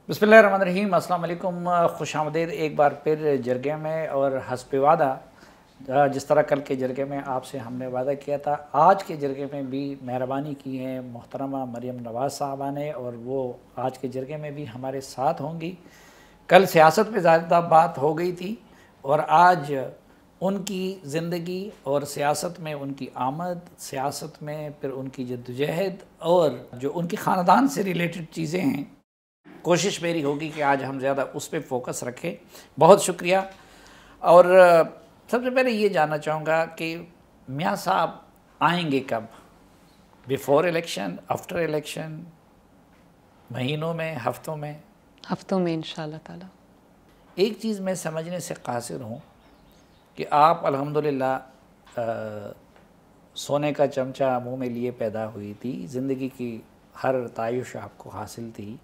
بسم اللہ الرحمن الرحیم، السلام علیکم، خوش آمدید ایک بار پھر جرگے میں۔ اور حسب وعدہ جس طرح کل کے جرگے میں آپ سے ہم نے وعدہ کیا تھا، آج کے جرگے میں بھی مہربانی کی ہے محترمہ مریم نواز صاحبہ نے، اور وہ آج کے جرگے میں بھی ہمارے ساتھ ہوں گی۔ کل سیاست پہ زیادہ بات ہو گئی تھی، اور آج ان کی زندگی اور سیاست میں ان کی آمد، سیاست میں پھر ان کی جدوجہد اور جو ان کی خاندان سے ریلیٹڈ چیزیں ہیں، کوشش میری ہوگی کہ آج ہم زیادہ اس پہ فوکس رکھیں۔ بہت شکریہ۔ اور سب سے پہلے یہ جاننا چاہوں گا کہ میاں صاحب آئیں گے کب؟ بیفور الیکشن، آفٹر الیکشن، مہینوں میں، ہفتوں میں؟ ہفتوں میں انشاءاللہ تعالی۔ ایک چیز میں سمجھنے سے قاصر ہوں کہ آپ الحمدللہ سونے کا چمچہ منہ میں لیے پیدا ہوئی تھی، زندگی کی ہر تعیش آپ کو حاصل تھی،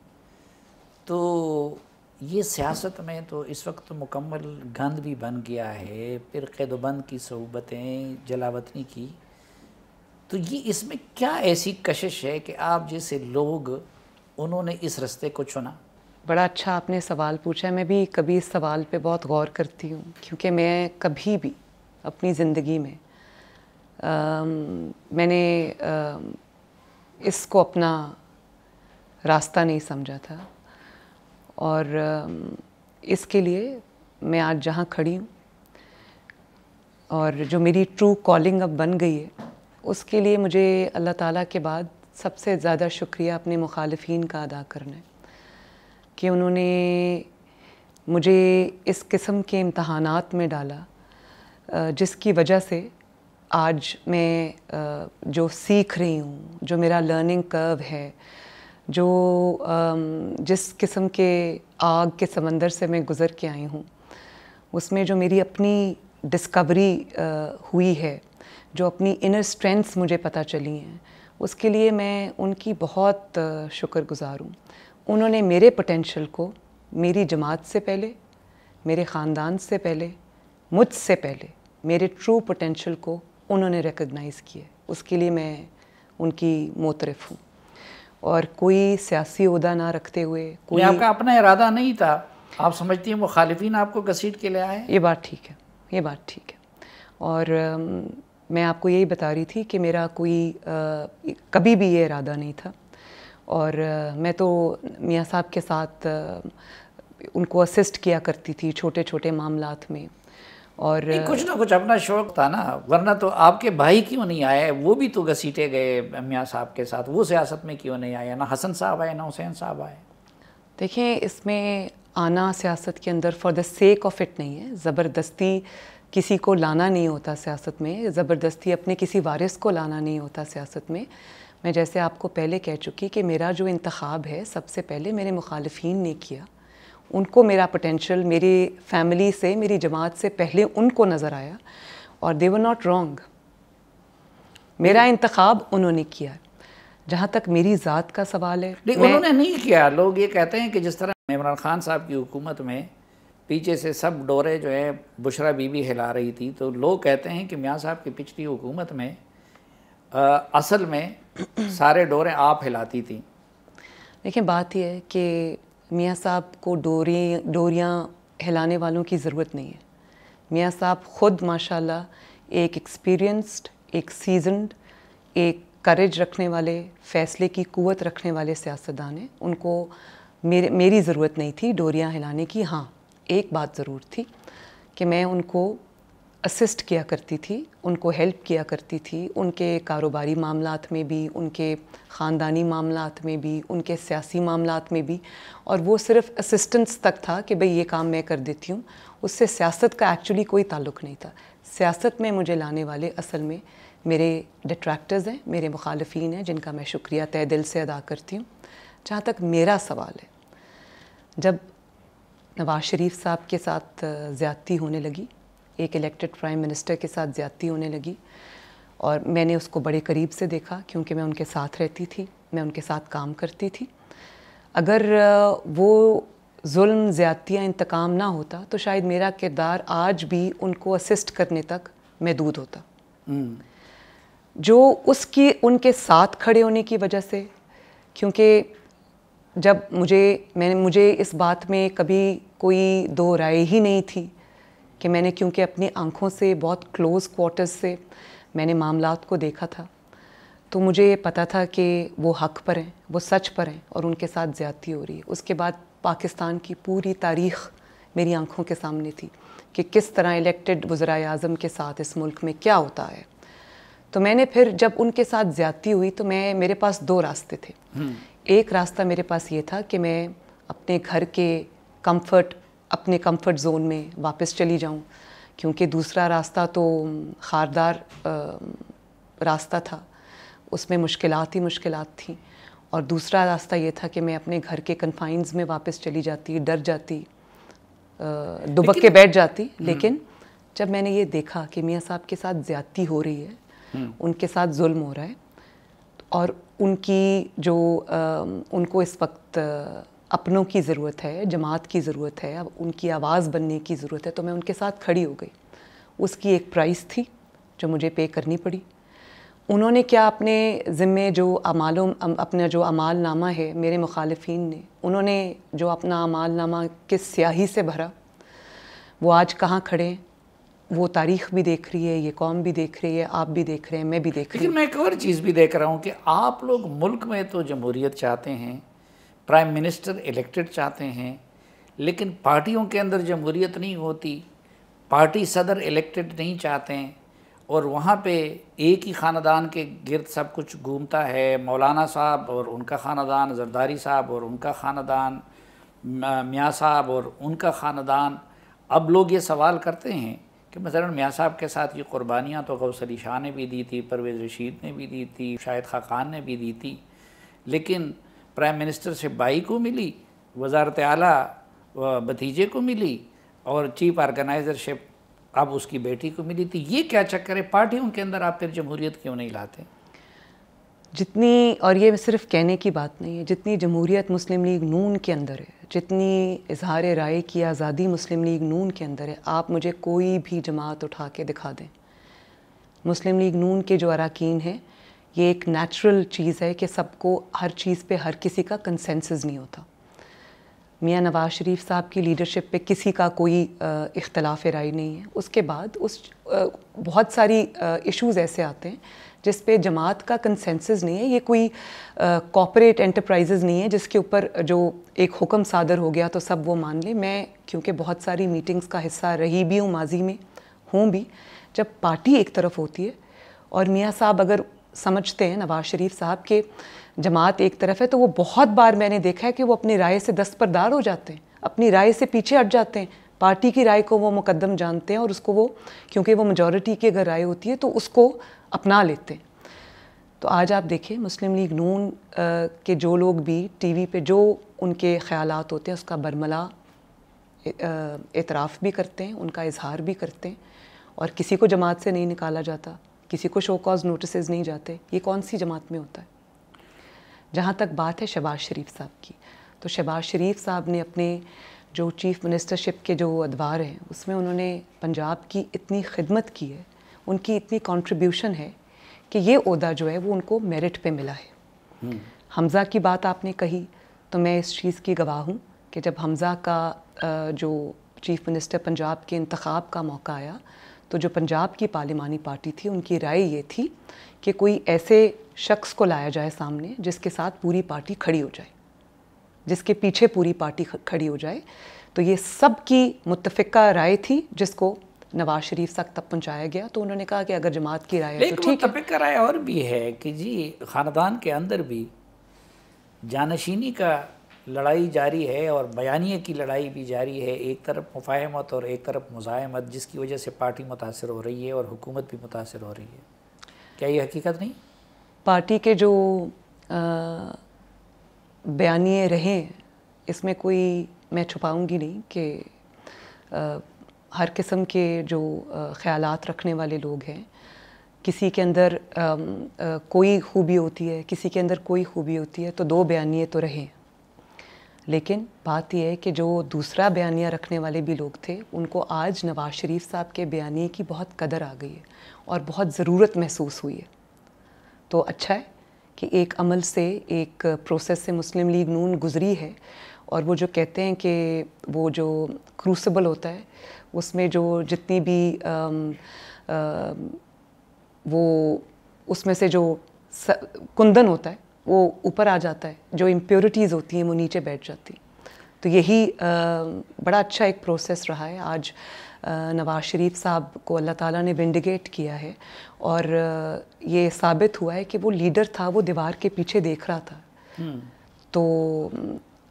تو یہ سیاست میں تو اس وقت مکمل گند بھی بن گیا ہے، پھر قید و بند کی صحبتیں، جلاوطنی کی، تو یہ اس میں کیا ایسی کشش ہے کہ آپ جیسے لوگ انہوں نے اس رستے کو چنا؟ بڑا اچھا آپ نے سوال پوچھا ہے۔ میں بھی کبھی اس سوال پہ بہت غور کرتی ہوں، کیونکہ میں کبھی بھی اپنی زندگی میں میں نے اس کو اپنا راستہ نہیں سمجھا تھا، اور اس کے لیے میں آج جہاں کھڑی ہوں اور جو میری ٹرو کالنگ اب بن گئی ہے، اس کے لیے مجھے اللہ تعالیٰ کے بعد سب سے زیادہ شکریہ اپنے مخالفین کا ادا کرنا ہے کہ انہوں نے مجھے اس قسم کے امتحانات میں ڈالا جس کی وجہ سے آج میں جو سیکھ رہی ہوں، جو میرا لرننگ کرو ہے، جو جس قسم کے آگ کے سمندر سے میں گزر کے آئی ہوں، اس میں جو میری اپنی ڈسکوری ہوئی ہے، جو اپنی انر اسٹرینتھس مجھے پتہ چلی ہیں، اس کے لیے میں ان کی بہت شکر گزار ہوں۔ انہوں نے میرے پوٹینشل کو میری جماعت سے پہلے، میرے خاندان سے پہلے، مجھ سے پہلے میرے ٹرو پوٹینشل کو انہوں نے ریکگنائز کیا، اس کے لیے میں ان کی معترف ہوں۔ اور کوئی سیاسی عہدہ نہ رکھتے ہوئے، کوئی یہ آپ کا اپنا ارادہ نہیں تھا؟ آپ سمجھتی ہیں مخالفین آپ کو گھسیٹ کے لے آئے؟ یہ بات ٹھیک ہے، یہ بات ٹھیک ہے۔ اور میں آپ کو یہی بتا رہی تھی کہ میرا کوئی کبھی بھی یہ ارادہ نہیں تھا، اور میں تو میاں صاحب کے ساتھ ان کو اسسٹ کیا کرتی تھی چھوٹے چھوٹے معاملات میں، اور کچھ نہ کچھ اپنا شوق تھا نا، ورنہ تو آپ کے بھائی کیوں نہیں آئے؟ وہ بھی تو گھسیٹے گئے میاں صاحب کے ساتھ، وہ سیاست میں کیوں نہیں آئے؟ نہ حسن صاحب آئے، نہ حسین صاحب آئے۔ دیکھیں، اس میں آنا سیاست کے اندر for the sake of it نہیں ہے، زبردستی کسی کو لانا نہیں ہوتا سیاست میں، زبردستی اپنے کسی وارث کو لانا نہیں ہوتا سیاست میں۔ میں جیسے آپ کو پہلے کہہ چکی کہ میرا جو انتخاب ہے سب سے پہلے میرے مخالفین نے کیا، ان کو میرا پوٹینشل میری فیملی سے، میری جماعت سے پہلے ان کو نظر آیا، اور they were not wrong۔ میرا انتخاب انہوں نے کیا۔ جہاں تک میری ذات کا سوال ہے، انہوں نے نہیں کیا۔ لوگ یہ کہتے ہیں کہ جس طرح عمران خان صاحب کی حکومت میں پیچھے سے سب ڈورے جو ہے بشرا بی بی ہلا رہی تھی، تو لوگ کہتے ہیں کہ میاں صاحب کی پچھلی حکومت میں اصل میں سارے ڈورے آپ ہلاتی تھیں۔ دیکھیں، بات یہ ہے کہ میاں صاحب کو ڈوریاں ہلانے والوں کی ضرورت نہیں ہے۔ میاں صاحب خود ماشاءاللہ ایک ایکسپیرینسڈ، ایک سیزنڈ، ایک کریج رکھنے والے، فیصلے کی قوت رکھنے والے سیاستدان ہیں۔ ان کو میری ضرورت نہیں تھی ڈوریاں ہلانے کی۔ ہاں، ایک بات ضرور تھی کہ میں ان کو اسسٹ کیا کرتی تھی، ان کو ہیلپ کیا کرتی تھی، ان کے کاروباری معاملات میں بھی، ان کے خاندانی معاملات میں بھی، ان کے سیاسی معاملات میں بھی، اور وہ صرف اسسٹنس تک تھا کہ بھئی یہ کام میں کر دیتی ہوں، اس سے سیاست کا ایکچولی کوئی تعلق نہیں تھا۔ سیاست میں مجھے لانے والے اصل میں میرے ڈٹریکٹرز ہیں، میرے مخالفین ہیں، جن کا میں شکریہ تہہ دل سے ادا کرتی ہوں۔ جہاں تک میرا سوال ہے، جب نواز شریف صاحب کے ساتھ زیادتی ہونے لگی، ایک الیکٹڈ پرائم منسٹر کے ساتھ زیادتی ہونے لگی، اور میں نے اس کو بڑے قریب سے دیکھا کیونکہ میں ان کے ساتھ رہتی تھی، میں ان کے ساتھ کام کرتی تھی۔ اگر وہ ظلم، زیادتیاں، انتقام نہ ہوتا تو شاید میرا کردار آج بھی ان کو اسسٹ کرنے تک محدود ہوتا۔ جو ان کے ساتھ کھڑے ہونے کی وجہ سے، کیونکہ جب مجھے اس بات میں کبھی کوئی دو رائے ہی نہیں تھی کہ میں نے کیونکہ اپنی آنکھوں سے بہت کلوز کوارٹرز سے میں نے معاملات کو دیکھا تھا، تو مجھے یہ پتہ تھا کہ وہ حق پر ہیں، وہ سچ پر ہیں اور ان کے ساتھ زیادتی ہو رہی ہے۔ اس کے بعد پاکستان کی پوری تاریخ میری آنکھوں کے سامنے تھی کہ کس طرح الیکٹڈ وزرائے اعظم کے ساتھ اس ملک میں کیا ہوتا ہے۔ تو میں نے پھر جب ان کے ساتھ زیادتی ہوئی تو میرے پاس دو راستے تھے۔ ایک راستہ میرے پاس یہ تھا کہ میں اپنے گھر کے اپنے کمفرٹ زون میں واپس چلی جاؤں، کیونکہ دوسرا راستہ تو خاردار راستہ تھا، اس میں مشکلات ہی مشکلات تھیں، اور دوسرا راستہ یہ تھا کہ میں اپنے گھر کے کنفائنز میں واپس چلی جاتی، ڈر جاتی، دبک کے بیٹھ جاتی۔ لیکن جب میں نے یہ دیکھا کہ میاں صاحب کے ساتھ زیادتی ہو رہی ہے، ان کے ساتھ ظلم ہو رہا ہے، اور ان کو اس وقت اپنوں کی ضرورت ہے، جماعت کی ضرورت ہے، اب ان کی آواز بننے کی ضرورت ہے، تو میں ان کے ساتھ کھڑی ہو گئی۔ اس کی ایک پرائس تھی جو مجھے پے کرنی پڑی۔ انہوں نے کیا اپنے ذمے اپنا جو اعمال نامہ ہے میرے مخالفین نے، انہوں نے جو اپنا اعمال نامہ کس سیاہی سے بھرا، وہ آج کہاں کھڑے ہیں، وہ تاریخ بھی دیکھ رہی ہے، یہ قوم بھی دیکھ رہی ہے، آپ بھی دیکھ رہے ہیں، میں بھی دیکھ رہی ہوں۔ لیکن میں ایک اور چیز بھی دیکھ رہا ہوں کہ آپ لوگ ملک میں تو جمہوریت چاہتے ہیں، پرائم منسٹر الیکٹڈ چاہتے ہیں، لیکن پارٹیوں کے اندر جمہوریت نہیں ہوتی، پارٹی صدر الیکٹڈ نہیں چاہتے ہیں، اور وہاں پہ ایک ہی خاندان کے گرد سب کچھ گھومتا ہے، مولانا صاحب اور ان کا خاندان، زرداری صاحب اور ان کا خاندان، میاں صاحب اور ان کا خاندان۔ اب لوگ یہ سوال کرتے ہیں کہ مثلا میاں صاحب کے ساتھ یہ قربانیاں تو غوث علی شاہ نے بھی دی تھی، پرویز رشید نے بھی دی تھی، شاہد خاقان نے بھی دی تھی، لیکن پرائم منسٹر سے بائی کو ملی، وزارت اعلیٰ بھتیجے کو ملی، اور چیف آرگنائزر شپ اب اس کی بیٹی کو ملی تھی۔ یہ کیا چکر ہے؟ پارٹیوں کے اندر آپ پھر جمہوریت کیوں نہیں لاتے؟ جتنی، اور یہ صرف کہنے کی بات نہیں ہے، جتنی جمہوریت مسلم لیگ نون کے اندر ہے، جتنی اظہار رائے کی آزادی مسلم لیگ نون کے اندر ہے، آپ مجھے کوئی بھی جماعت اٹھا کے دکھا دیں۔ مسلم لیگ نون کے جو اراکین ہیں، یہ ایک نیچرل چیز ہے کہ سب کو ہر چیز پہ ہر کسی کا کنسنسس نہیں ہوتا۔ میاں نواز شریف صاحب کی لیڈرشپ پہ کسی کا کوئی اختلاف رائے نہیں ہے۔ اس کے بعد بہت ساری ایشوز ایسے آتے ہیں جس پہ جماعت کا کنسنسس نہیں ہے۔ یہ کوئی کارپوریٹ انٹرپرائزز نہیں ہے جس کے اوپر جو ایک حکم صادر ہو گیا تو سب وہ مان لیں۔ میں کیونکہ بہت ساری میٹنگز کا حصہ رہی بھی ہوں، ماضی میں ہوں بھی، جب پارٹی ایک طرف ہوتی ہے اور میاں صاحب اگر سمجھتے ہیں، نواز شریف صاحب کے جماعت ایک طرف ہے، تو وہ بہت بار میں نے دیکھا ہے کہ وہ اپنی رائے سے دستبردار ہو جاتے ہیں، اپنی رائے سے پیچھے ہٹ جاتے ہیں۔ پارٹی کی رائے کو وہ مقدم جانتے ہیں اور اس کو وہ، کیونکہ وہ میجورٹی کی اگر رائے ہوتی ہے تو اس کو اپنا لیتے ہیں۔ تو آج آپ دیکھیں مسلم لیگ نون کے جو لوگ بھی ٹی وی پہ جو ان کے خیالات ہوتے ہیں اس کا برملا اعتراف بھی کرتے ہیں، ان کا اظہار بھی کرتے ہیں، اور کسی کو جماعت سے نہیں نکالا جاتا، کسی کو شو کاز نوٹسز نہیں جاتے۔ یہ کون سی جماعت میں ہوتا ہے؟ جہاں تک بات ہے شہباز شریف صاحب کی، تو شہباز شریف صاحب نے اپنے جو چیف منسٹرشپ کے جو ادوار ہیں اس میں انہوں نے پنجاب کی اتنی خدمت کی ہے، ان کی اتنی کنٹریبیوشن ہے کہ یہ عہدہ جو ہے وہ ان کو میرٹ پہ ملا ہے۔ حمزہ کی بات آپ نے کہی تو میں اس چیز کی گواہ ہوں کہ جب حمزہ کا جو چیف منسٹر پنجاب کے انتخاب کا موقع آیا تو جو پنجاب کی پارلیمانی پارٹی تھی ان کی رائے یہ تھی کہ کوئی ایسے شخص کو لایا جائے سامنے جس کے ساتھ پوری پارٹی کھڑی ہو جائے، جس کے پیچھے پوری پارٹی کھڑی ہو جائے۔ تو یہ سب کی متفقہ رائے تھی جس کو نواز شریف تک پہنچایا گیا۔ تو انہوں نے کہا کہ اگر جماعت کی رائے ہے تو ٹھیک ہے۔ متفقہ رائے اور بھی ہے کہ جی خاندان کے اندر بھی جانشینی کا لڑائی جاری ہے اور بیانیے کی لڑائی بھی جاری ہے، ایک طرف مفاہمت اور ایک طرف مزاحمت، جس کی وجہ سے پارٹی متاثر ہو رہی ہے اور حکومت بھی متاثر ہو رہی ہے۔ کیا یہ حقیقت نہیں؟ پارٹی کے جو بیانیے رہے اس میں کوئی، میں چھپاؤں گی نہیں کہ ہر قسم کے جو خیالات رکھنے والے لوگ ہیں، کسی کے اندر کوئی خوبی ہوتی ہے، کسی کے اندر کوئی خوبی ہوتی ہے، تو دو بیانیے تو رہے۔ لیکن بات یہ ہے کہ جو دوسرا بیانیہ رکھنے والے بھی لوگ تھے ان کو آج نواز شریف صاحب کے بیانیے کی بہت قدر آ گئی ہے اور بہت ضرورت محسوس ہوئی ہے۔ تو اچھا ہے کہ ایک عمل سے ایک پروسیس سے مسلم لیگ نون گزری ہے، اور وہ جو کہتے ہیں کہ وہ جو کروسیبل ہوتا ہے اس میں جو جتنی بھی وہ اس میں سے جو کندن ہوتا ہے وہ اوپر آ جاتا ہے، جو امپیورٹیز ہوتی ہیں وہ نیچے بیٹھ جاتی ہیں. تو یہی بڑا اچھا ایک پروسیس رہا ہے. آج نواز شریف صاحب کو اللہ تعالیٰ نے ونڈیگیٹ کیا ہے، اور یہ ثابت ہوا ہے کہ وہ لیڈر تھا، وہ دیوار کے پیچھے دیکھ رہا تھا. تو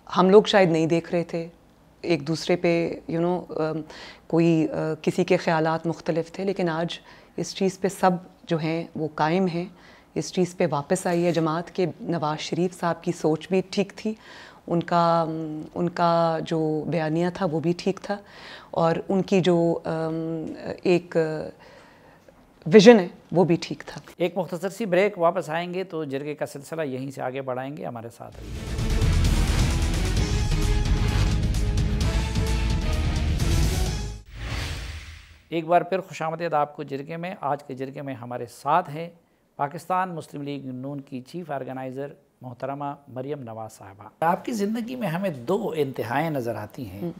ہم لوگ شاید نہیں دیکھ رہے تھے ایک دوسرے پہ کوئی کسی کے خیالات مختلف تھے، لیکن آج اس چیز پہ سب جو ہیں وہ قائم ہیں. اس چیز پہ واپس آئی ہے جماعت کہ نواز شریف صاحب کی سوچ بھی ٹھیک تھی، ان کا جو بیانیہ تھا وہ بھی ٹھیک تھا، اور ان کی جو ایک ویژن ہے وہ بھی ٹھیک تھا. ایک مختصر سی بریک، واپس آئیں گے تو جرگے کا سلسلہ یہیں سے آگے بڑھائیں گے. ہمارے ساتھ رہیے. ایک بار پھر خوش آمدید آپ کو جرگے میں. آج کے جرگے میں ہمارے ساتھ ہیں پاکستان مسلم لیگ نون کی چیف آرگنائزر محترمہ مریم نواز صاحبہ. آپ کی زندگی میں ہمیں دو انتہائیں نظر آتی ہیں.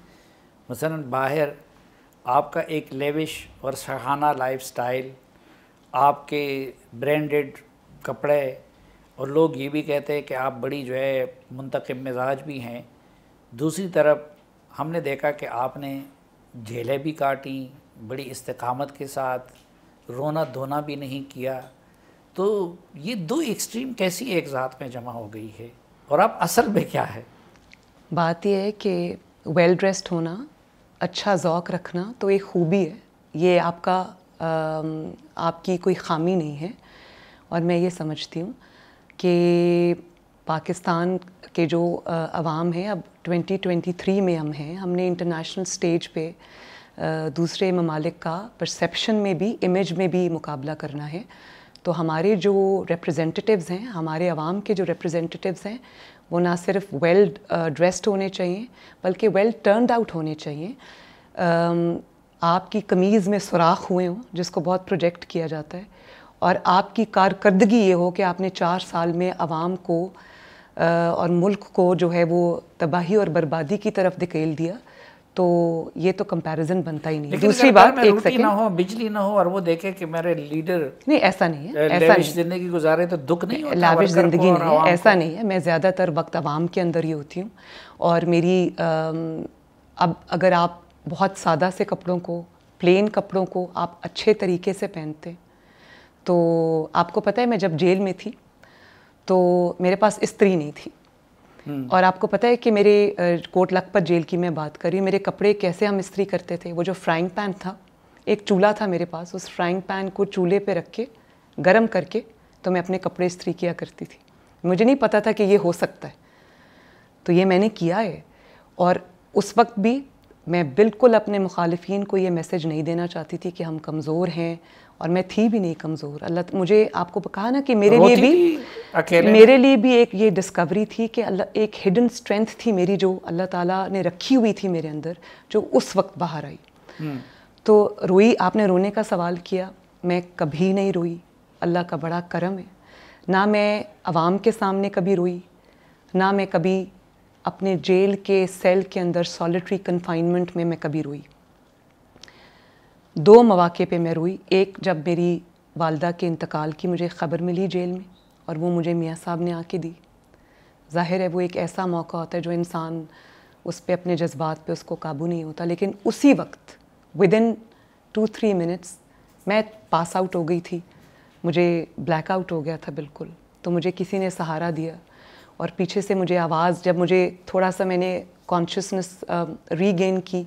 مثلا باہر آپ کا ایک لیوش اور شاہانہ لائف سٹائل، آپ کے برینڈڈ کپڑے، اور لوگ یہ بھی کہتے ہیں کہ آپ بڑی جو ہے منتخب مزاج بھی ہیں. دوسری طرف ہم نے دیکھا کہ آپ نے جھیلیں بھی کاٹیں بڑی استقامت کے ساتھ، رونا دھونا بھی نہیں کیا. تو یہ دو ایکسٹریم کیسی ایک ذات میں جمع ہو گئی ہے، اور آپ اصل میں کیا ہے؟ بات یہ ہے کہ ویل ڈریسڈ ہونا، اچھا ذوق رکھنا تو ایک خوبی ہے. یہ آپ کی کوئی خامی نہیں ہے. اور میں یہ سمجھتی ہوں کہ پاکستان کے جو عوام ہیں، اب 2023 میں ہم ہیں، ہم نے انٹرنیشنل سٹیج پہ دوسرے ممالک کا پرسیپشن میں بھی، امیج میں بھی مقابلہ کرنا ہے. تو ہمارے جو ریپریزنٹیٹیوز ہیں، ہمارے عوام کے جو ریپریزنٹیٹیوز ہیں، وہ نہ صرف ویل ڈریسڈ ہونے چاہیے بلکہ ویل ٹرنڈ آؤٹ ہونے چاہیے. آپ کی قمیض میں سوراخ ہوئے ہوں جس کو بہت پروجیکٹ کیا جاتا ہے، اور آپ کی کارکردگی یہ ہو کہ آپ نے 4 سال میں عوام کو اور ملک کو جو ہے وہ تباہی اور بربادی کی طرف دھکیل دیا. تو یہ تو کمپیریزن بنتا ہی نہیں. دوسری بات، ایک سیکنڈ، نہ ہو، بجلی نہ ہو، اور وہ دیکھے کہ میرے لیڈر نہیں، ایسا نہیں ہے، ایسا لیوش نہیں، زندگی گزارے تو دکھ نہیں ہوتا؟ لاوش زندگی نہیں ہے، ایسا نہیں ہے. میں زیادہ تر وقت عوام کے اندر ہی ہوتی ہوں. اور میری اب اگر آپ بہت سادہ سے کپڑوں کو، پلین کپڑوں کو آپ اچھے طریقے سے پہنتے، تو آپ کو پتہ ہے میں جب جیل میں تھی تو میرے پاس استری نہیں تھی. اور آپ کو پتہ ہے کہ میرے کوٹ لکھپت جیل کی میں بات کر رہی ہوں، میرے کپڑے کیسے ہم استری کرتے تھے. وہ جو فرائنگ پین تھا، ایک چولہا تھا میرے پاس، اس فرائنگ پین کو چولہے پہ رکھ کے گرم کر کے تو میں اپنے کپڑے استری کیا کرتی تھی. مجھے نہیں پتہ تھا کہ یہ ہو سکتا ہے، تو یہ میں نے کیا ہے. اور اس وقت بھی میں بالکل اپنے مخالفین کو یہ میسج نہیں دینا چاہتی تھی کہ ہم کمزور ہیں، اور میں تھی بھی نہیں کمزور. اللہ مجھے آپ کو کہا نا کہ میرے لیے بھی ایک یہ ڈسکوری تھی کہ اللہ ایک ہڈن اسٹرینتھ تھی میری جو اللہ تعالیٰ نے رکھی ہوئی تھی میرے اندر، جو اس وقت باہر آئی. تو روئی، آپ نے رونے کا سوال کیا، میں کبھی نہیں روئی. اللہ کا بڑا کرم ہے. نہ میں عوام کے سامنے کبھی روئی، نہ میں کبھی اپنے جیل کے سیل کے اندر سالیٹری کنفائنمنٹ میں کبھی روئی. 2 مواقع پہ میں روئی. ایک جب میری والدہ کے انتقال کی مجھے خبر ملی جیل میں، اور وہ مجھے میاں صاحب نے آ کے دی. ظاہر ہے وہ ایک ایسا موقع ہوتا ہے جو انسان اس پہ اپنے جذبات پہ اس کو قابو نہیں ہوتا، لیکن اسی وقت ودن 2-3 منٹس میں پاس آؤٹ ہو گئی تھی. مجھے بلیک آؤٹ ہو گیا تھا بالکل. تو مجھے کسی نے سہارا دیا، اور پیچھے سے مجھے آواز، جب مجھے تھوڑا سا میں نے کانشیسنس ری گین کی،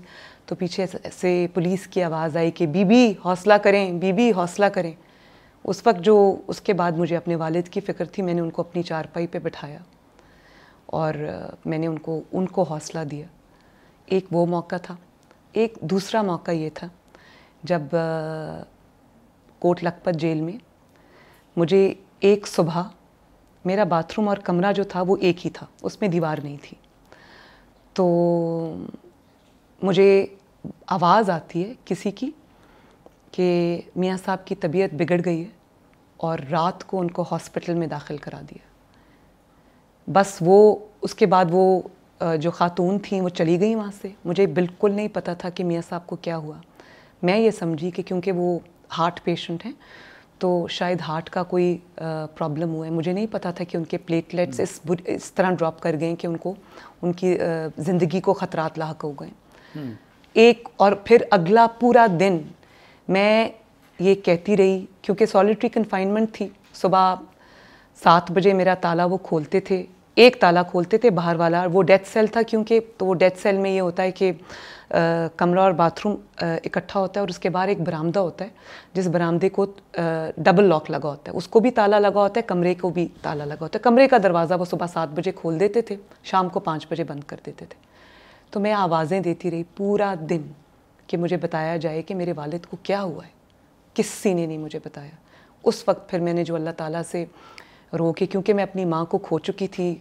تو پیچھے سے پولیس کی آواز آئی کہ بی بی حوصلہ کریں، بی بی حوصلہ کریں. اس وقت جو اس کے بعد مجھے اپنے والد کی فکر تھی، میں نے ان کو اپنی چارپائی پہ بٹھایا اور میں نے ان کو حوصلہ دیا. ایک وہ موقع تھا. ایک دوسرا موقع یہ تھا جب کوٹ لکھپت جیل میں مجھے ایک صبح، میرا باتھ روم اور کمرہ جو تھا وہ ایک ہی تھا، اس میں دیوار نہیں تھی. تو مجھے آواز آتی ہے کسی کی کہ میاں صاحب کی طبیعت بگڑ گئی ہے اور رات کو ان کو ہاسپٹل میں داخل کرا دیا. بس وہ اس کے بعد وہ جو خاتون تھیں وہ چلی گئیں وہاں سے. مجھے بالکل نہیں پتہ تھا کہ میاں صاحب کو کیا ہوا. میں یہ سمجھی کہ کیونکہ وہ ہارٹ پیشنٹ ہیں تو شاید ہارٹ کا کوئی پرابلم ہوا ہے. مجھے نہیں پتہ تھا کہ ان کے پلیٹلیٹس اس طرح ڈراپ کر گئے کہ ان کی زندگی کو خطرات لاحق ہو گئے. ایک اور پھر اگلا پورا دن میں یہ کہتی رہی, کیونکہ سالیٹری کنفائنمنٹ تھی. صبح 7 بجے میرا تالا وہ کھولتے تھے, ایک تالا کھولتے تھے باہر والا, وہ ڈیتھ سیل تھا کیونکہ, تو وہ ڈیتھ سیل میں یہ ہوتا ہے کہ کمرہ اور باتھ روم اکٹھا ہوتا ہے اور اس کے باہر ایک برآمدہ ہوتا ہے جس برآمدے کو ڈبل لاک لگا ہوتا ہے, اس کو بھی تالا لگا ہوتا ہے, کمرے کو بھی تالا لگا ہوتا ہے. کمرے کا دروازہ وہ صبح 7 بجے کھول دیتے تھے, شام کو 5 بجے بند کر دیتے تھے. تو میں آوازیں دیتی رہی پورا دن کہ مجھے بتایا جائے کہ میرے والد کو کیا ہوا ہے. کسی نے نہیں مجھے بتایا. اس وقت پھر میں نے جو اللہ تعالیٰ سے رو کے, کیونکہ میں اپنی ماں کو کھو چکی تھی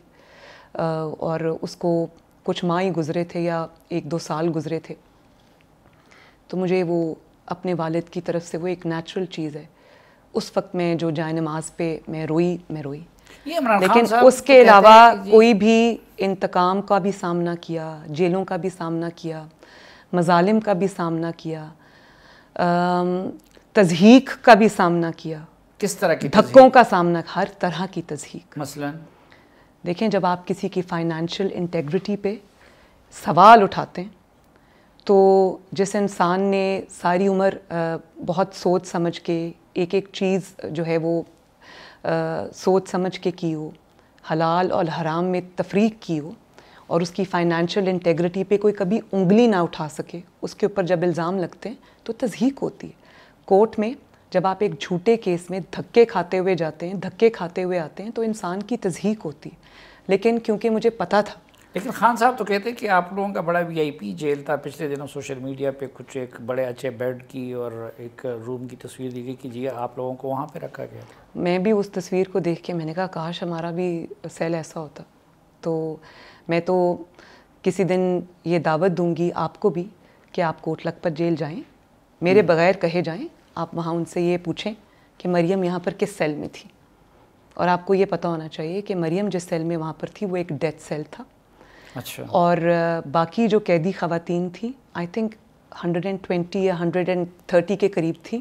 اور اس کو کچھ ماہ ہی گزرے تھے یا 1-2 سال گزرے تھے, تو مجھے وہ اپنے والد کی طرف سے وہ ایک نیچرل چیز ہے. اس وقت میں جو جائے نماز پہ میں روئی. لیکن اس کے علاوہ کوئی بھی انتقام کا بھی سامنا کیا, جیلوں کا بھی سامنا کیا, مظالم کا بھی سامنا کیا, تضحیک کا بھی سامنا کیا. کس طرح کی دھکوں کا سامنا, ہر طرح کی تضحیک. مثلا دیکھیں, جب آپ کسی کی فائنینشیل انٹیگریٹی پہ سوال اٹھاتے ہیں تو جس انسان نے ساری عمر بہت سوچ سمجھ کے ایک ایک چیز جو ہے وہ سوچ سمجھ کے کی ہو, حلال اور حرام میں تفریق کی ہو, اور اس کی فائنینشیل انٹیگریٹی پہ کوئی کبھی انگلی نہ اٹھا سکے, اس کے اوپر جب الزام لگتے ہیں تو تضحیک ہوتی ہے. کورٹ میں جب آپ ایک جھوٹے کیس میں دھکے کھاتے ہوئے جاتے ہیں, دھکے کھاتے ہوئے آتے ہیں, تو انسان کی تضحیک ہوتی ہے. لیکن کیونکہ مجھے پتہ تھا. لیکن خان صاحب تو کہتے ہیں کہ آپ لوگوں کا بڑا VIP جیل تھا. پچھلے دنوں سوشل میڈیا پہ کچھ ایک بڑے اچھے بیڈ کی اور ایک روم کی تصویر دی گئی کہ جی آپ لوگوں کو وہاں پہ رکھا گیا تھا. میں بھی اس تصویر کو دیکھ کے میں نے کہا کاش ہمارا بھی سیل ایسا ہوتا. تو میں تو کسی دن یہ دعوت دوں گی آپ کو بھی کہ آپ کوٹ لکھپت جیل جائیں, میرے بغیر کہے جائیں. آپ وہاں ان سے یہ پوچھیں کہ مریم یہاں پر کس سیل میں تھی, اور آپ کو یہ پتہ ہونا چاہیے کہ مریم جس سیل میں وہاں پر تھی وہ ایک ڈیتھ سیل تھا. اچھا. اور باقی جو قیدی خواتین تھیں, آئی تھنک 120 یا 130 کے قریب تھی,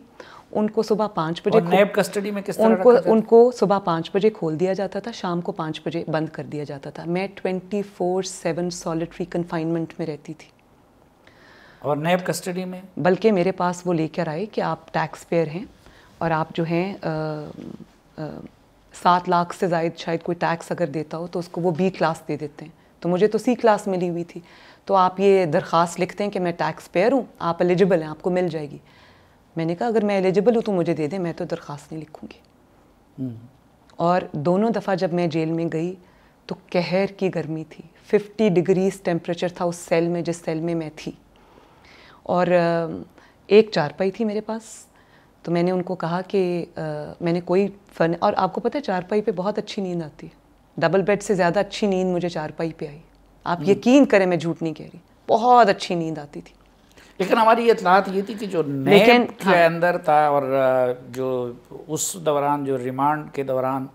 ان کو صبح 5 بجے نیب کسٹڈی میں کس طرح ان کو صبح 5 بجے کھول دیا جاتا تھا, شام کو 5 بجے بند کر دیا جاتا تھا. میں 24/7 سالیٹری کنفائنمنٹ میں رہتی تھی. اور نیب کسٹڈی میں بلکہ میرے پاس وہ لے کر آئے کہ آپ ٹیکس پیئر ہیں اور آپ جو ہیں 7 لاکھ سے زائد شاید کوئی ٹیکس اگر دیتا ہو تو اس کو وہ B کلاس دے دیتے ہیں. تو مجھے تو C کلاس ملی ہوئی تھی. تو آپ یہ درخواست لکھتے ہیں کہ میں ٹیکس پیئر ہوں, آپ ایلیجبل ہیں, آپ کو مل جائے گی. میں نے کہا اگر میں ایلیجبل ہوں تو مجھے دے دیں, میں تو درخواست نہیں لکھوں گی. اور دونوں دفعہ جب میں جیل میں گئی تو قہر کی گرمی تھی. 50 ڈگریز ٹیمپریچر تھا اس سیل میں جس سیل میں تھی. اور ایک چارپائی تھی میرے پاس. تو میں نے ان کو کہا کہ میں نے کوئی اور آپ کو پتہ ہے چارپائی پہ بہت اچھی نیند آتی ہے. ڈبل بیڈ سے زیادہ اچھی نیند مجھے چارپائی پہ آئی. آپ یقین کریں, میں جھوٹ نہیں کہہ رہی, بہت اچھی نیند آتی تھی. لیکن ہماری اطلاعات یہ تھی کہ جو نیب کے اندر تھا اور جو اس دوران جو ریمانڈ کے دوران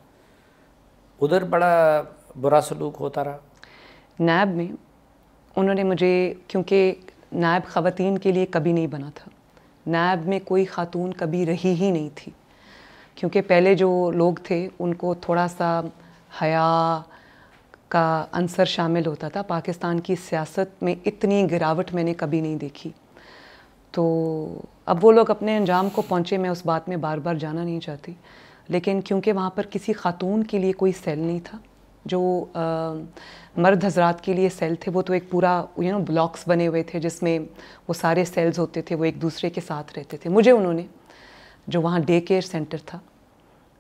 ادھر بڑا برا سلوک ہوتا رہا. نیب میں انہوں نے مجھے, کیونکہ نیب خواتین کے لیے کبھی نہیں بنا تھا, نیب میں کوئی خاتون کبھی رہی ہی نہیں تھی, کیونکہ پہلے جو لوگ تھے ان کو تھوڑا سا حیا کا عنصر شامل ہوتا تھا. پاکستان کی سیاست میں اتنی گراوٹ میں نے کبھی نہیں دیکھی. تو اب وہ لوگ اپنے انجام کو پہنچے, میں اس بات میں بار بار جانا نہیں چاہتی. لیکن کیونکہ وہاں پر کسی خاتون کے لیے کوئی سیل نہیں تھا, جو مرد حضرات کے لیے سیل تھے وہ تو ایک پورا بلاکس بنے ہوئے تھے جس میں وہ سارے سیلز ہوتے تھے, وہ ایک دوسرے کے ساتھ رہتے تھے. مجھے انہوں نے جو وہاں ڈے کیئر سینٹر تھا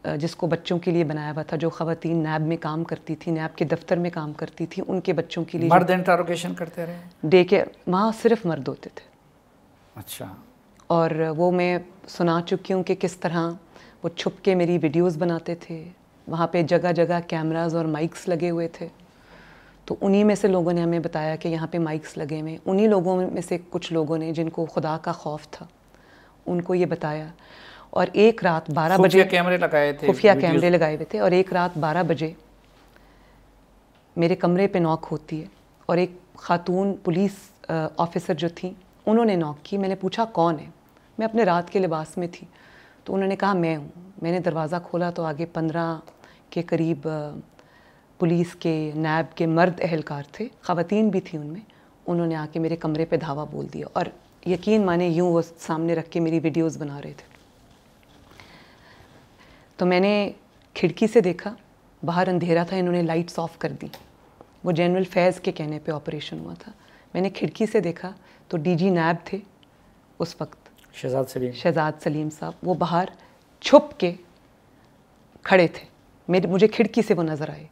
جس کو بچوں کے لیے بنایا ہوا تھا, جو خواتین نیب میں کام کرتی تھی, نیب کے دفتر میں کام کرتی تھی, ان کے بچوں کے لیے مرد انٹروگیشن کرتے رہے. ڈے کیئر وہاں صرف مرد ہوتے تھے. اچھا. اور وہ میں سنا چکی ہوں کہ کس طرح وہ چھپ کے میری ویڈیوز بناتے تھے. وہاں پہ جگہ جگہ کیمراز اور مائکس لگے ہوئے تھے. تو انہی میں سے لوگوں نے ہمیں بتایا کہ یہاں پہ مائکس لگے ہوئے ہیں. انہی لوگوں میں سے کچھ لوگوں نے جن کو خدا کا خوف تھا ان کو یہ بتایا. اور ایک رات 12 بجے خفیہ کیمرے لگائے تھے، خفیہ کیمرے لگائے ہوئے تھے، اور ایک رات 12 بجے میرے کمرے پہ نوک ہوتی ہے، اور ایک خاتون پولیس آفیسر جو تھیں انہوں نے نوک کی. میں نے پوچھا کون ہے، میں اپنے رات کے لباس میں تھی، تو انہوں نے کہا میں ہوں. میں نے دروازہ کھولا تو آگے 15 کے قریب پولیس کے نیب کے مرد اہلکار تھے، خواتین بھی تھیں ان میں. انہوں نے آ کے میرے کمرے پہ دھاوا بول دیا، اور یقین مانے یوں وہ سامنے رکھ کے میری ویڈیوز بنا رہے تھے. تو میں نے کھڑکی سے دیکھا، باہر اندھیرا تھا، انہوں نے لائٹس آف کر دی. وہ جنرل فیض کے کہنے پہ آپریشن ہوا تھا. میں نے کھڑکی سے دیکھا تو ڈی جی نیب تھے اس وقت، شہزاد سلیم صاحب، وہ باہر چھپ کے کھڑے تھے. مجھے کھڑکی سے وہ نظر آئے.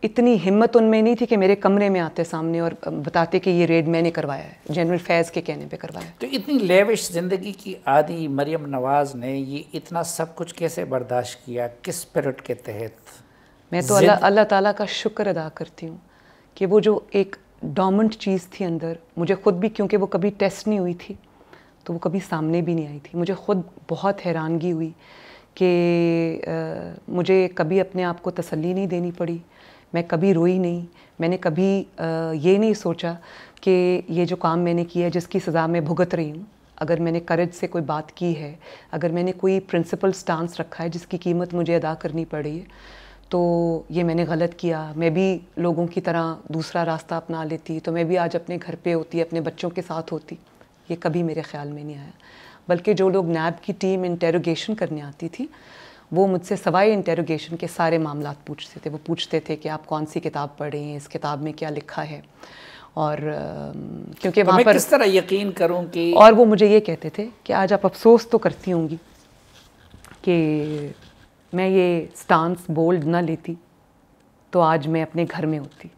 اتنی ہمت ان میں نہیں تھی کہ میرے کمرے میں آتے سامنے اور بتاتے کہ یہ ریڈ میں نے کروایا ہے، جنرل فیض کے کہنے پہ کروایا. تو اتنی لیوش زندگی کی عادی مریم نواز نے یہ اتنا سب کچھ کیسے برداشت کیا، کس اسپرٹ کے تحت؟ میں تو اللہ تعالیٰ کا شکر ادا کرتی ہوں کہ وہ جو ایک ڈومنٹ چیز تھی اندر، مجھے خود بھی، کیونکہ وہ کبھی ٹیسٹ نہیں ہوئی تھی تو وہ کبھی سامنے بھی نہیں آئی تھی. مجھے خود بہت حیرانگی ہوئی کہ مجھے کبھی اپنے آپ کو تسلی نہیں دینی پڑی. میں کبھی روئی نہیں. میں نے کبھی یہ نہیں سوچا کہ یہ جو کام میں نے کیا ہے، جس کی سزا میں بھگت رہی ہوں، اگر میں نے کرج سے کوئی بات کی ہے، اگر میں نے کوئی پرنسپل سٹانس رکھا ہے جس کی قیمت مجھے ادا کرنی پڑی ہے، تو یہ میں نے غلط کیا. میں بھی لوگوں کی طرح دوسرا راستہ اپنا لیتی تو میں بھی آج اپنے گھر پہ ہوتی، اپنے بچوں کے ساتھ ہوتی. یہ کبھی میرے خیال میں نہیں آیا. بلکہ جو لوگ نیب کی ٹیم انٹیروگیشن کرنے آتی تھی، وہ مجھ سے سوائے انٹیروگیشن کے سارے معاملات پوچھتے تھے. وہ پوچھتے تھے کہ آپ کون سی کتاب پڑھ رہے ہیں، اس کتاب میں کیا لکھا ہے، اور کیونکہ وہاں پر کس طرح یقین کروں کہ، اور وہ مجھے یہ کہتے تھے کہ آج آپ افسوس تو کرتی ہوں گی کہ میں یہ سٹانس بولڈ نہ لیتی تو آج میں اپنے گھر میں ہوتی.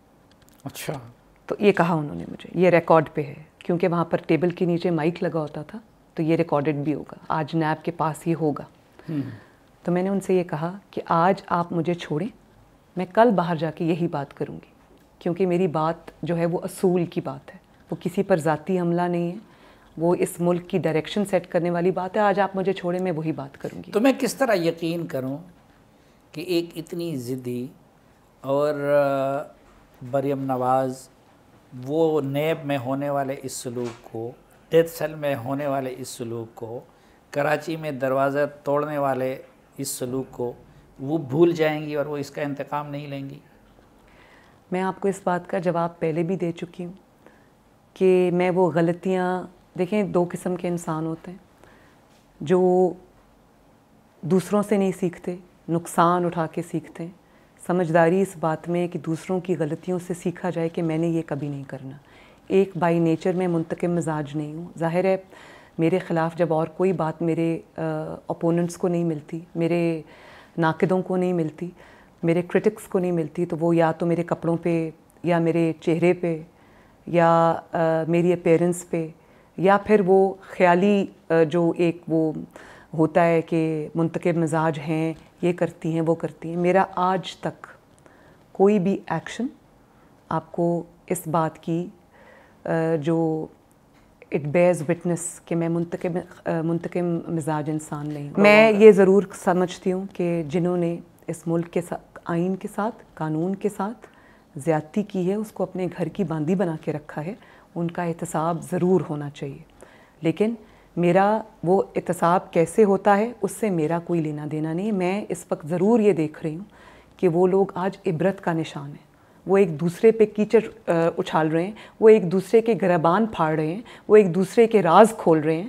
اچھا. تو یہ کہا انہوں نے مجھے، یہ ریکارڈ پہ ہے، کیونکہ وہاں پر ٹیبل کے نیچے مائک لگا ہوتا تھا تو یہ ریکارڈڈ بھی ہوگا، آج نیب کے پاس یہ ہوگا. تو میں نے ان سے یہ کہا کہ آج آپ مجھے چھوڑیں، میں کل باہر جا کے یہی بات کروں گی، کیونکہ میری بات جو ہے وہ اصول کی بات ہے، وہ کسی پر ذاتی حملہ نہیں ہے، وہ اس ملک کی ڈائریکشن سیٹ کرنے والی بات ہے. آج آپ مجھے چھوڑیں، میں وہی بات کروں گی. تو میں کس طرح یقین کروں کہ ایک اتنی ضدی اور مریم نواز وہ نیب میں ہونے والے اس سلوک کو، ڈیتھ سیل میں ہونے والے اس سلوک کو، کراچی میں دروازہ توڑنے والے اس سلوک کو وہ بھول جائیں گی اور وہ اس کا انتقام نہیں لیں گی؟ میں آپ کو اس بات کا جواب پہلے بھی دے چکی ہوں کہ میں وہ غلطیاں، دیکھیں 2 قسم کے انسان ہوتے ہیں، جو دوسروں سے نہیں سیکھتے، نقصان اٹھا کے سیکھتے ہیں. سمجھداری اس بات میں کہ دوسروں کی غلطیوں سے سیکھا جائے کہ میں نے یہ کبھی نہیں کرنا. ایک بائی نیچر میں منتقم مزاج نہیں ہوں. ظاہر ہے میرے خلاف جب اور کوئی بات میرے اپوننٹس کو نہیں ملتی، میرے ناقدوں کو نہیں ملتی، میرے کرٹکس کو نہیں ملتی، تو وہ یا تو میرے کپڑوں پہ، یا میرے چہرے پہ، یا میری اپیرنس پہ، یا پھر وہ خیالی جو ایک وہ ہوتا ہے کہ منتقم مزاج ہیں، یہ کرتی ہیں وہ کرتی ہیں. میرا آج تک کوئی بھی ایکشن آپ کو اس بات کی جو اٹ بیئرز وٹنس کہ میں منتقم مزاج انسان نہیں ہوں. میں یہ ضرور سمجھتی ہوں کہ جنہوں نے اس ملک کے ساتھ، آئین کے ساتھ، قانون کے ساتھ زیادتی کی ہے، اس کو اپنے گھر کی باندھی بنا کے رکھا ہے، ان کا احتساب ضرور ہونا چاہیے. لیکن میرا وہ احتساب کیسے ہوتا ہے اس سے میرا کوئی لینا دینا نہیں. میں اس وقت ضرور یہ دیکھ رہی ہوں کہ وہ لوگ آج عبرت کا نشان ہیں. وہ ایک دوسرے پہ کیچڑ اچھال رہے ہیں، وہ ایک دوسرے کے گریبان پھاڑ رہے ہیں، وہ ایک دوسرے کے راز کھول رہے ہیں.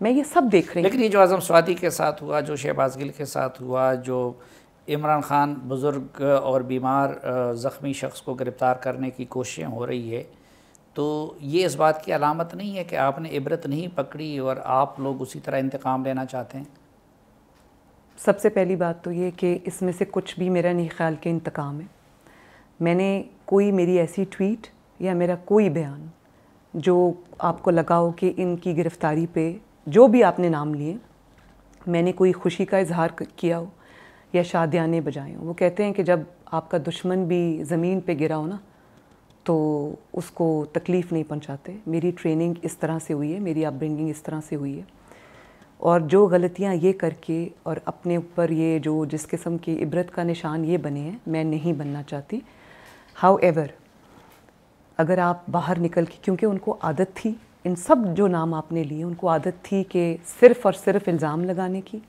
میں یہ سب دیکھ رہی ہوں. لیکن یہ جو اعظم سوادی کے ساتھ ہوا، جو شہباز گل کے ساتھ ہوا، جو عمران خان بزرگ اور بیمار زخمی شخص کو گرفتار کرنے کی کوششیں ہو رہی ہے، تو یہ اس بات کی علامت نہیں ہے کہ آپ نے عبرت نہیں پکڑی اور آپ لوگ اسی طرح انتقام لینا چاہتے ہیں؟ سب سے پہلی بات تو یہ کہ اس میں سے کچھ بھی میرا نہیں خیال کہ انتقام ہے. میں نے کوئی میری ایسی ٹویٹ یا میرا کوئی بیان جو آپ کو لگا ہو کہ ان کی گرفتاری پہ جو بھی آپ نے نام لیے، میں نے کوئی خوشی کا اظہار کیا ہو یا شادیانے بجائے ہوں. وہ کہتے ہیں کہ جب آپ کا دشمن بھی زمین پہ گرا ہو نا تو اس کو تکلیف نہیں پہنچاتے. میری ٹریننگ اس طرح سے ہوئی ہے، میری اپ برنگنگ اس طرح سے ہوئی ہے، اور جو غلطیاں یہ کر کے اور اپنے اوپر یہ جو جس قسم کی عبرت کا نشان یہ بنے ہیں، میں نہیں بننا چاہتی. ہاؤ ایور اگر آپ باہر نکل کے، کیونکہ ان کو عادت تھی، ان سب جو نام آپ نے لیے ان کو عادت تھی کہ صرف اور صرف الزام لگانے کی،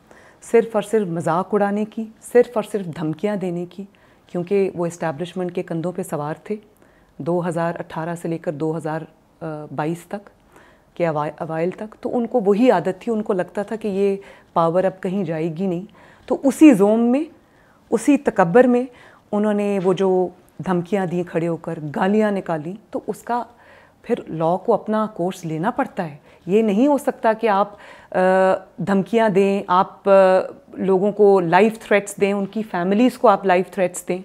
صرف اور صرف مذاق اڑانے کی، صرف اور صرف دھمکیاں دینے کی، کیونکہ وہ اسٹیبلشمنٹ کے کندھوں پہ سوار تھے 2018 سے لے کر 2022 تک کے اوائل تک. تو ان کو وہی عادت تھی، ان کو لگتا تھا کہ یہ پاور اب کہیں جائے گی نہیں. تو اسی زوم میں، اسی تکبر میں انہوں نے وہ جو دھمکیاں دیں، کھڑے ہو کر گالیاں نکالیں. تو اس کا پھر لاء کو اپنا کورس لینا پڑتا ہے. یہ نہیں ہو سکتا کہ آپ دھمکیاں دیں، آپ لوگوں کو لائف تھریٹس دیں، ان کی فیملیز کو آپ لائف تھریٹس دیں،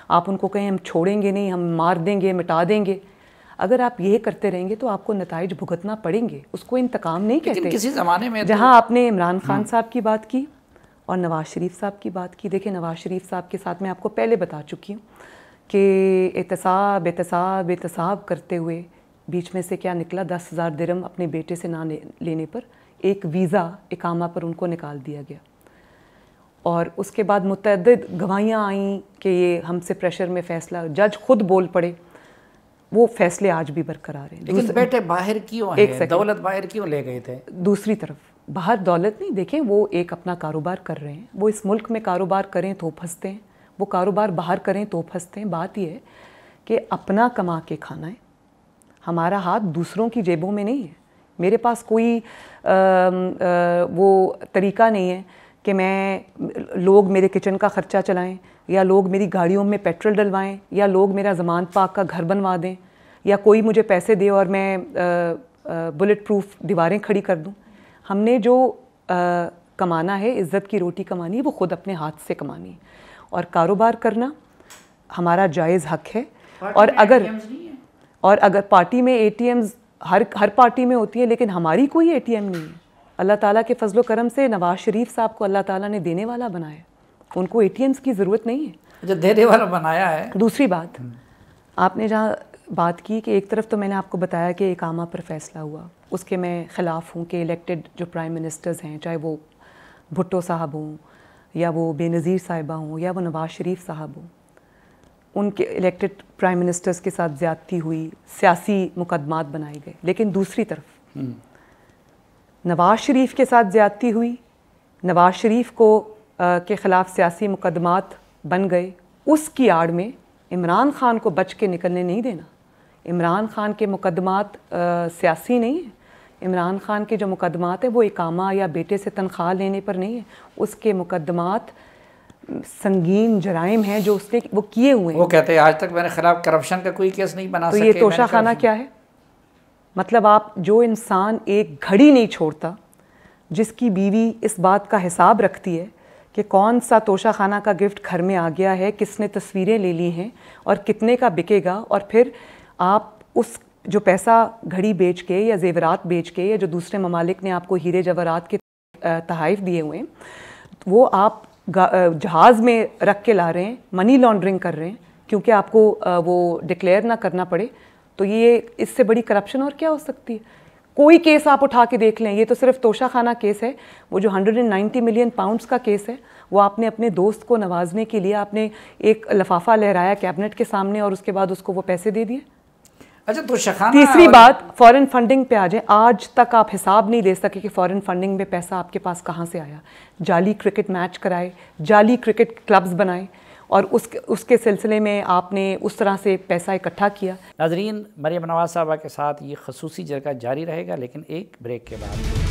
آپ ان کو کہیں ہم چھوڑیں گے نہیں، ہم مار دیں گے، مٹا دیں گے. اگر آپ یہ کرتے رہیں گے تو آپ کو نتائج بھگتنا پڑیں گے. اس کو انتقام نہیں کہتے. کسی زمانے میں جہاں آپ نے عمران خان صاحب کی بات کی اور نواز شریف صاحب کی بات کی، دیکھیں نواز شریف صاحب کے ساتھ میں آپ کو پہلے بتا چکی ہوں کہ احتساب احتساب احتساب کرتے ہوئے بیچ میں سے کیا نکلا، 10,000 درہم اپنے بیٹے سے نہ لینے پر ایک ویزا اقامہ پر ان کو نکال دیا گیا. اور اس کے بعد متعدد گواہیاں آئیں کہ یہ ہم سے پریشر میں فیصلہ، جج خود بول پڑے. وہ فیصلے آج بھی برقرار ہیں. لیکن بیٹے باہر کیوں ہیں؟ دولت باہر کیوں لے گئے تھے؟ دوسری طرف باہر دولت نہیں، دیکھیں وہ ایک اپنا کاروبار کر رہے ہیں. وہ اس ملک میں کاروبار کریں تو پھنستے ہیں، وہ کاروبار باہر کریں تو پھنستے ہیں. بات یہ ہے کہ اپنا کما کے کھانا ہے. ہمارا ہاتھ دوسروں کی جیبوں میں نہیں ہے. میرے پاس کوئی وہ طریقہ نہیں ہے کہ میں لوگ میرے کچن کا خرچہ چلائیں، یا لوگ میری گاڑیوں میں پیٹرول ڈلوائیں، یا لوگ میرا زمان پاک کا گھر بنوا دیں، یا کوئی مجھے پیسے دے اور میں بلٹ پروف دیواریں کھڑی کر دوں. ہم نے جو کمانا ہے، عزت کی روٹی کمانی ہے، وہ خود اپنے ہاتھ سے کمانی ہے. اور کاروبار کرنا ہمارا جائز حق ہے. اور اگر پارٹی میں اے ٹی ایمز ہر پارٹی میں ہوتی ہے، لیکن ہماری کوئی اے ٹی ایم نہیں ہے. اللہ تعالیٰ کے فضل و کرم سے نواز شریف صاحب کو اللہ تعالیٰ نے دینے والا بنایا. ان کو اے ٹی ایمز کی ضرورت نہیں ہے. جو دینے والا بنایا ہے. دوسری بات، آپ نے جہاں بات کی کہ ایک طرف تو میں نے آپ کو بتایا کہ اقامہ پر فیصلہ ہوا، اس کے میں خلاف ہوں کہ الیکٹڈ جو پرائم منسٹرز ہیں، چاہے وہ بھٹو صاحب ہوں، یا وہ بے نظیر صاحبہ ہوں، یا وہ نواز شریف صاحب ہوں، ان کے الیکٹڈ پرائم منسٹرز کے ساتھ زیادتی ہوئی، سیاسی مقدمات بنائے گئے. لیکن دوسری طرف نواز شریف کے ساتھ زیادتی ہوئی، نواز شریف کو کے خلاف سیاسی مقدمات بن گئے. اس کی آڑ میں عمران خان کو بچ کے نکلنے نہیں دینا. عمران خان کے مقدمات سیاسی نہیں ہیں. عمران خان کے جو مقدمات ہیں وہ اقامہ یا بیٹے سے تنخواہ لینے پر نہیں ہیں. اس کے مقدمات سنگین جرائم ہیں جو اس نے وہ کیے ہوئے ہیں. وہ کہتے ہیں آج تک میرے خلاف کرپشن کا کوئی کیس نہیں بنا سکے. تو یہ توشہ خانہ کیا ہے؟ مطلب آپ جو انسان ایک گھڑی نہیں چھوڑتا، جس کی بیوی اس بات کا حساب رکھتی ہے کہ کون سا توشہ خانہ کا گفٹ گھر میں آ گیا ہے، کس نے تصویریں لے لی ہیں اور کتنے کا بکے گا، اور پھر آپ اس جو پیسہ گھڑی بیچ کے یا زیورات بیچ کے، یا جو دوسرے ممالک نے آپ کو ہیرے جواہرات کے تحائف دیے ہوئے ہیں، وہ آپ جہاز میں رکھ کے لا رہے ہیں، منی لانڈرنگ کر رہے ہیں کیونکہ آپ کو وہ ڈکلیئر نہ کرنا پڑے. تو یہ اس سے بڑی کرپشن اور کیا ہو سکتی ہے؟ کوئی کیس آپ اٹھا کے دیکھ لیں، یہ تو صرف توشہ خانہ کیس ہے. وہ جو 190 ملین پاؤنڈز کا کیس ہے، وہ آپ نے اپنے دوست کو نوازنے کے لیے آپ نے ایک لفافہ لہرایا کیبنٹ کے سامنے اور اس کے بعد اس کو وہ پیسے دے دیے. اچھا توشہ خانہ. تیسری بات، فارن فنڈنگ پہ آ جائیں. آج تک آپ حساب نہیں دے سکے کہ فارن فنڈنگ میں پیسہ آپ کے پاس کہاں سے آیا. جعلی کرکٹ میچ کرائے، جعلی کرکٹ کلبز بنائے، اور اس کے سلسلے میں آپ نے اس طرح سے پیسہ اکٹھا کیا. ناظرین، مریم نواز صاحبہ کے ساتھ یہ خصوصی جرگہ جاری رہے گا، لیکن ایک بریک کے بعد.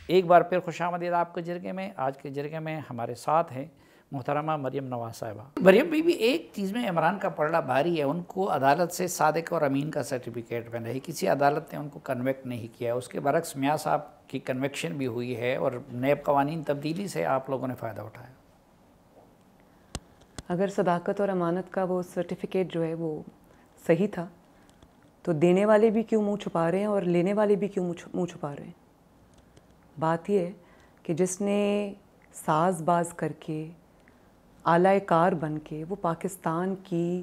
ایک بار پھر خوش آمدید آپ کے جرگے میں. آج کے جرگے میں ہمارے ساتھ ہیں محترمہ مریم نواز صاحبہ. مریم بی بی، ایک چیز میں عمران کا پلڑا بھاری ہے. ان کو عدالت سے صادق اور امین کا سرٹیفکیٹ ملا ہے، کسی عدالت نے ان کو کنویکٹ نہیں کیا. اس کے برعکس میاں صاحب کی کنویکشن بھی ہوئی ہے، اور نیب قوانین تبدیلی سے آپ لوگوں نے فائدہ اٹھایا. اگر صداقت اور امانت کا وہ سرٹیفکیٹ جو ہے وہ صحیح تھا تو دینے والے بھی کیوں منہ چھپا رہے ہیں اور لینے والے بھی کیوں منہ چھپا رہے ہیں؟ بات یہ ہے کہ جس نے ساز باز کر کے، اعلی کار بن کے وہ پاکستان کی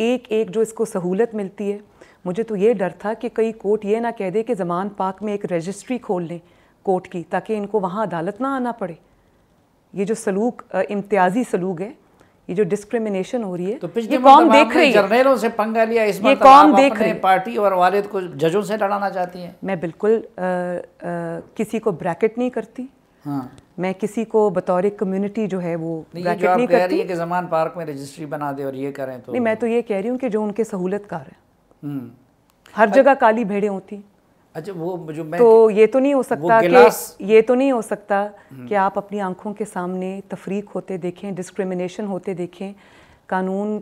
ایک ایک جو اس کو سہولت ملتی ہے. مجھے تو یہ ڈر تھا کہ کئی کورٹ یہ نہ کہہ دے کہ زمان پاک میں ایک رجسٹری کھول لیں کورٹ کی تاکہ ان کو وہاں عدالت نہ آنا پڑے. یہ جو سلوک امتیازی سلوک ہے, یہ جو ڈسکریمنیشن ہو رہی ہے, یہ قوم دیکھ رہی ہے. جرنیلوں سے پنگا لیا, اس یہ قوم دیکھ اپنے رہی ہے. پارٹی اور والد کو ججوں سے لڑانا چاہتی ہیں. میں بالکل کسی کو بریکٹ نہیں کرتی. ہاں, میں کسی کو بطور کمیونٹی جو ہے وہ بریکٹ نہیں نہیں کہہ رہی کرتی. ہے کہ زمان پارک میں رجسٹری بنا دے اور یہ کریں تو نہیں, میں تو یہ کہہ رہی ہوں کہ جو ان کے سہولت کار ہیں, ہوں. ہر جگہ کالی بھیڑیں ہوتی. اچھا وہ جو میں تو یہ تو نہیں ہو سکتا کہ یہ تو نہیں ہو سکتا کہ آپ اپنی آنکھوں کے سامنے تفریق ہوتے دیکھیں, ڈسکریمنیشن ہوتے دیکھیں. قانون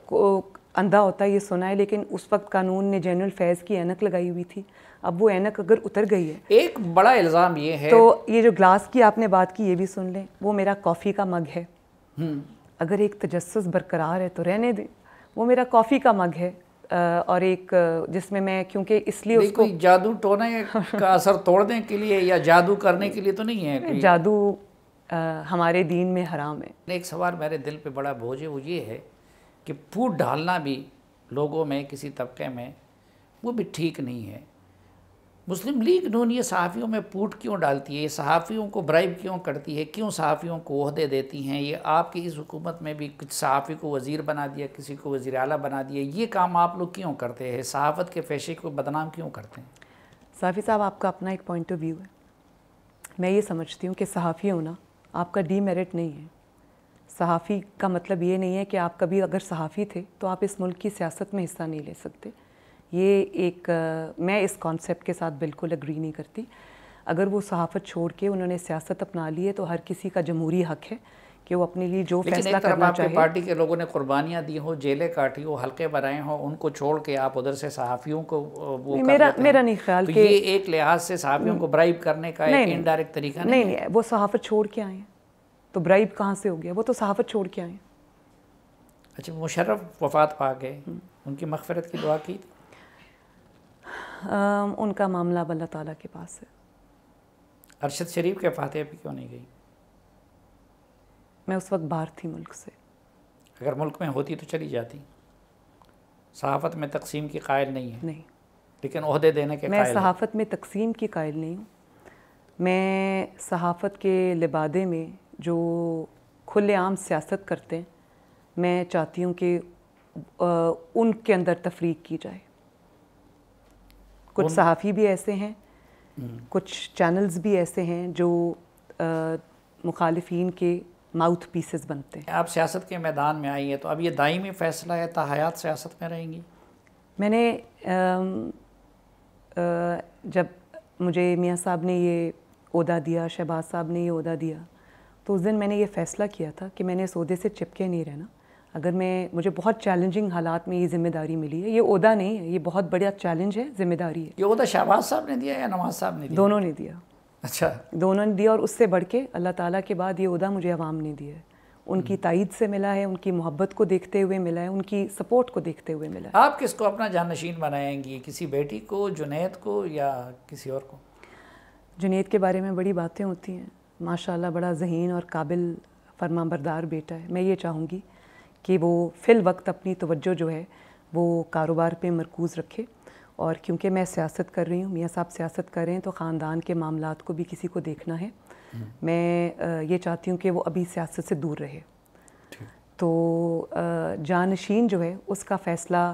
کو اندھا ہوتا ہے یہ سنا ہے, لیکن اس وقت قانون نے جنرل فیض کی اینک لگائی ہوئی تھی. اب وہ اینک اگر اتر گئی ہے, ایک بڑا الزام یہ ہے تو یہ جو گلاس کی آپ نے بات کی یہ بھی سن لیں. وہ میرا کافی کا مگ ہے, اگر ایک تجسس برقرار ہے تو رہنے دیں. وہ میرا کافی کا مگ ہے, اور ایک جس میں میں کیونکہ اس لیے اس کو کوئی جادو ٹونے کا اثر توڑنے کے لیے یا جادو کرنے کے لیے تو نہیں ہے. جادو ہمارے دین میں حرام ہے. ایک سوال میرے دل پہ بڑا بوجھ ہے, وہ یہ ہے کہ پھوٹ ڈالنا بھی لوگوں میں کسی طبقے میں وہ بھی ٹھیک نہیں ہے. مسلم لیگ نون یہ صحافیوں میں پھوٹ کیوں ڈالتی ہے, یہ صحافیوں کو برائب کیوں کرتی ہے, کیوں صحافیوں کو عہدے دیتی ہیں؟ یہ آپ کی اس حکومت میں بھی کچھ صحافی کو وزیر بنا دیا, کسی کو وزیر اعلیٰ بنا دیا. یہ کام آپ لوگ کیوں کرتے ہیں؟ صحافت کے پیشے کو بدنام کیوں کرتے ہیں؟ صحافی صاحب, آپ کا اپنا ایک پوائنٹ آف ویو ہے. میں یہ سمجھتی ہوں کہ صحافی ہونا آپ کا ڈی میرٹ نہیں ہے. صحافی کا مطلب یہ نہیں ہے کہ آپ کبھی اگر صحافی تھے تو آپ اس ملک کی سیاست میں حصہ نہیں لے سکتے. یہ ایک میں اس کانسیپٹ کے ساتھ بالکل اگری نہیں کرتی. اگر وہ صحافت چھوڑ کے انہوں نے سیاست اپنا لی ہے تو ہر کسی کا جمہوری حق ہے کہ وہ اپنے لیے جو فیصلہ کرنا چاہے. لیکن ایک طرف آپ کی پارٹی کے لوگوں نے قربانیاں دی ہوں, جیلیں کاٹی ہو, حلقے بنائے ہوں, ان کو چھوڑ کے آپ ادھر سے صحافیوں کو وہ کر لیتے ہیں. میرا نہیں خیال تو کہ یہ ایک لحاظ سے صحافیوں کو برائب کرنے کا ایک انڈائریکٹ طریقہ نہیں ہے. نہیں, وہ صحافت چھوڑ کے آئے ہیں تو برائب کہاں سے ہو گیا؟ وہ تو صحافت چھوڑ کے آئے ہیں. اچھا, مشرف وفات پا گئے, ان کی مغفرت کی دعا کی تھی؟ ان کا معاملہ اب اللہ تعالیٰ کے پاس ہے. ارشد شریف کے فاتحہ پہ کیوں نہیں گئی؟ میں اس وقت باہر تھی ملک سے. اگر ملک میں ہوتی تو چلی جاتی. صحافت میں تقسیم کی قائل نہیں ہے؟ نہیں, لیکن عہدے دینے کے قائل میں صحافت میں تقسیم کی قائل نہیں ہوں. میں صحافت کے لبادے میں جو کھلے عام سیاست کرتے ہیں, میں چاہتی ہوں کہ ان کے اندر تفریق کی جائے. کچھ صحافی بھی ایسے ہیں, کچھ چینلز بھی ایسے ہیں جو مخالفین کے ماؤتھ پیسز بنتے ہیں. آپ سیاست کے میدان میں آئی ہیں تو اب یہ دائمی فیصلہ ہے, تا حیات سیاست میں رہیں گی؟ میں نے جب مجھے میاں صاحب نے یہ عہدہ دیا, شہباز صاحب نے یہ عہدہ دیا, تو اس دن میں نے یہ فیصلہ کیا تھا کہ میں نے اس عہدے سے چپکے نہیں رہنا. اگر مجھے بہت چیلنجنگ حالات میں یہ ذمہ داری ملی ہے, یہ عہدہ نہیں ہے, یہ بہت بڑا چیلنج ہے, ذمہ داری ہے. یہ عہدہ شہباز صاحب نے دیا یا نواز صاحب نے دیا؟ دونوں نے دیا. اچھا, دونوں نے دیا, اور اس سے بڑھ کے اللہ تعالیٰ کے بعد یہ عہدہ مجھے عوام نے دیا ہے. ان کی تائید سے ملا ہے, ان کی محبت کو دیکھتے ہوئے ملا ہے, ان کی سپورٹ کو دیکھتے ہوئے ملا ہے. آپ کس کو اپنا جانشین بنائیں گی؟ کسی بیٹی کو, جنید کو, یا کسی اور کو؟ جنید کے بارے میں بڑی باتیں ہوتی ہیں. ماشاءاللہ بڑا ذہین اور قابل فرمانبردار بیٹا ہے. میں یہ چاہوں گی کہ وہ فی الوقت اپنی توجہ جو ہے وہ کاروبار پہ مرکوز رکھے. اور کیونکہ میں سیاست کر رہی ہوں, میاں صاحب سیاست کر رہے ہیں, تو خاندان کے معاملات کو بھی کسی کو دیکھنا ہے. میں یہ چاہتی ہوں کہ وہ ابھی سیاست سے دور رہے. تو جانشین جو ہے اس کا فیصلہ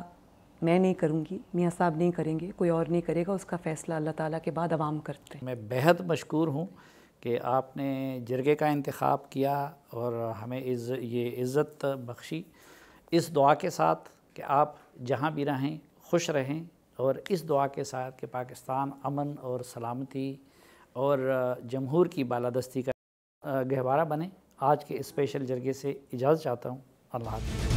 میں نہیں کروں گی, میاں صاحب نہیں کریں گے, کوئی اور نہیں کرے گا. اس کا فیصلہ اللہ تعالیٰ کے بعد عوام کرتے ہیں. میں بہت مشکور ہوں کہ آپ نے جرگے کا انتخاب کیا اور ہمیں یہ عزت بخشی, اس دعا کے ساتھ کہ آپ جہاں بھی رہیں خوش رہیں, اور اس دعا کے ساتھ کہ پاکستان امن اور سلامتی اور جمہور کی بالادستی کا گہوارہ بنے. آج کے اسپیشل جرگے سے اجازت چاہتا ہوں. اللہ حافظ.